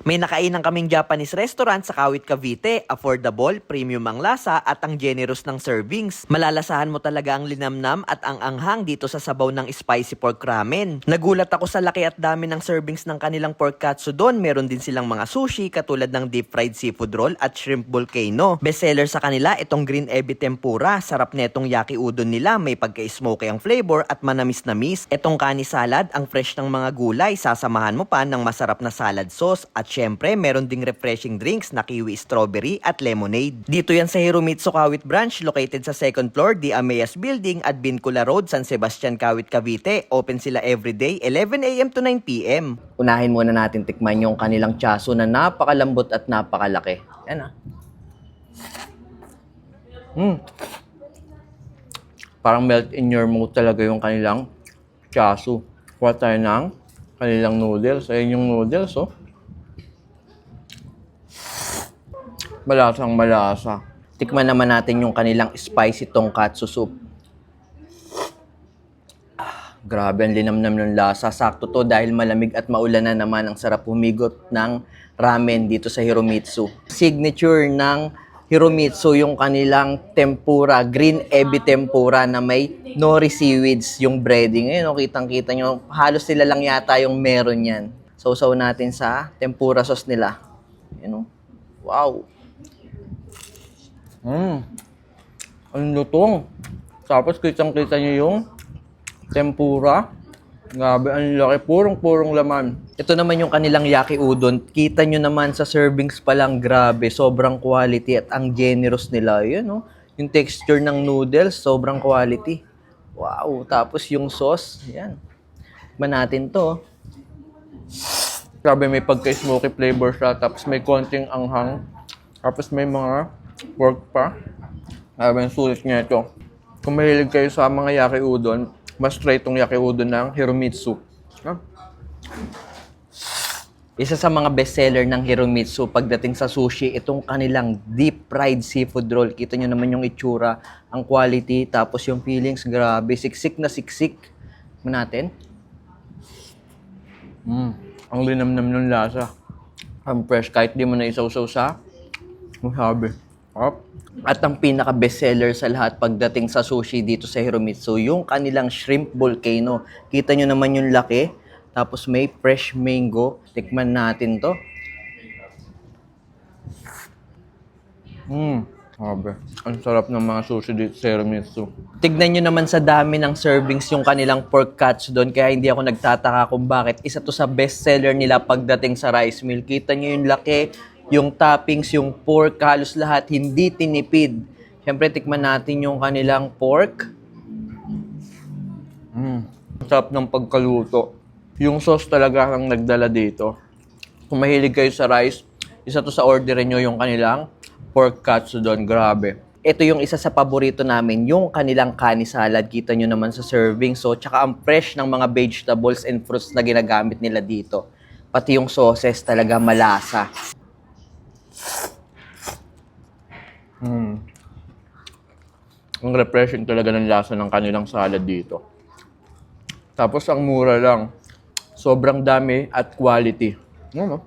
May nakainan kaming Japanese restaurant sa Kawit, Cavite. Affordable, premium ang lasa at ang generous ng servings. Malalasahan mo talaga ang linamnam at ang anghang dito sa sabaw ng spicy pork ramen. Nagulat ako sa laki at dami ng servings ng kanilang pork katsudon. Meron din silang mga sushi katulad ng deep fried seafood roll at shrimp volcano. Bestseller sa kanila itong green ebi tempura. Sarap netong yaki udon nila. May pagka-smoky ang flavor at manamis-namis. Itong kani salad, ang fresh ng mga gulay. Sasamahan mo pa ng masarap na salad sauce. At syempre, meron ding refreshing drinks na kiwi strawberry at lemonade. Dito yan sa Hiromitsu Kawit branch, located sa second floor, The Ameas Building at Bincula Road, San Sebastian, Kawit, Cavite. Open sila everyday, 11 a.m. to 9 p.m. Unahin muna natin tikman yung kanilang chaso na napakalambot at napakalaki. Yan ah. Parang melt in your mouth talaga yung kanilang chaso. Kuha tayo ng kanilang noodles. Ayun yung noodles, oh. Malasang malasa. Tikman naman natin yung kanilang spicy tonkatsu soup. Grabe, ang linamnam ng lasa. Sakto to dahil malamig at maulan na naman. Ang sarap humigot ng ramen dito sa Hiromitsu. Signature ng Hiromitsu yung kanilang tempura, green ebi tempura na may nori seaweeds yung breading. Ayun, kitang-kita nyo. Halos sila lang yata yung meron yan. Sausaw natin sa tempura sauce nila. Ayun, wow. Ang lutong. Tapos kitang-kita nyo yung tempura. Grabe, ang laki. Purong-purong laman. Ito naman yung kanilang yaki udon. Kita nyo naman sa servings pa lang, grabe. Sobrang quality at ang generous nila. Yun, no? Yung texture ng noodles, sobrang quality. Wow. Tapos yung sauce, yan. Tikman natin to. Grabe, may pagka-smoky flavor siya. Tapos may konting anghang. Tapos may mga pork pa. Grabe, ang sulit niya ito. Kung mahilig kayo sa mga yaki udon, mas try itong yaki udon ng Hiromitsu. Isa sa mga bestseller ng Hiromitsu pagdating sa sushi, itong kanilang deep fried seafood roll. Kita nyo naman yung itsura, ang quality, tapos yung feelings, grabe. Siksik na siksik. Natin. Ang linamnam ng lasa. Ang fresh, kahit di mo na isaw-saw sa masabi. At ang pinaka-bestseller sa lahat pagdating sa sushi dito sa Hiromitsu, yung kanilang shrimp volcano. Kita nyo naman yung laki. Tapos may fresh mango. Tikman natin to. Grabe. Ang sarap ng mga sushi dito sa Hiromitsu. Tignan nyo naman sa dami ng servings yung kanilang pork katsudon. Kaya hindi ako nagtataka kung bakit isa to sa bestseller nila pagdating sa rice meal. Kita nyo yung laki. Yung toppings, yung pork, halos lahat, hindi tinipid. Siyempre, tikman natin yung kanilang pork. Sarap ng pagkaluto. Yung sauce talaga ang nagdala dito. Kung mahilig kayo sa rice, isa to sa orderin nyo yung kanilang pork katsudon. Grabe. Ito yung isa sa paborito namin, yung kanilang kani salad. Kita nyo naman sa serving. So, tsaka ang fresh ng mga vegetables and fruits na ginagamit nila dito. Pati yung sauces talaga malasa. Ang refreshing talaga ng lasa ng kanilang salad dito. Tapos ang mura lang. Sobrang dami at quality. Ano?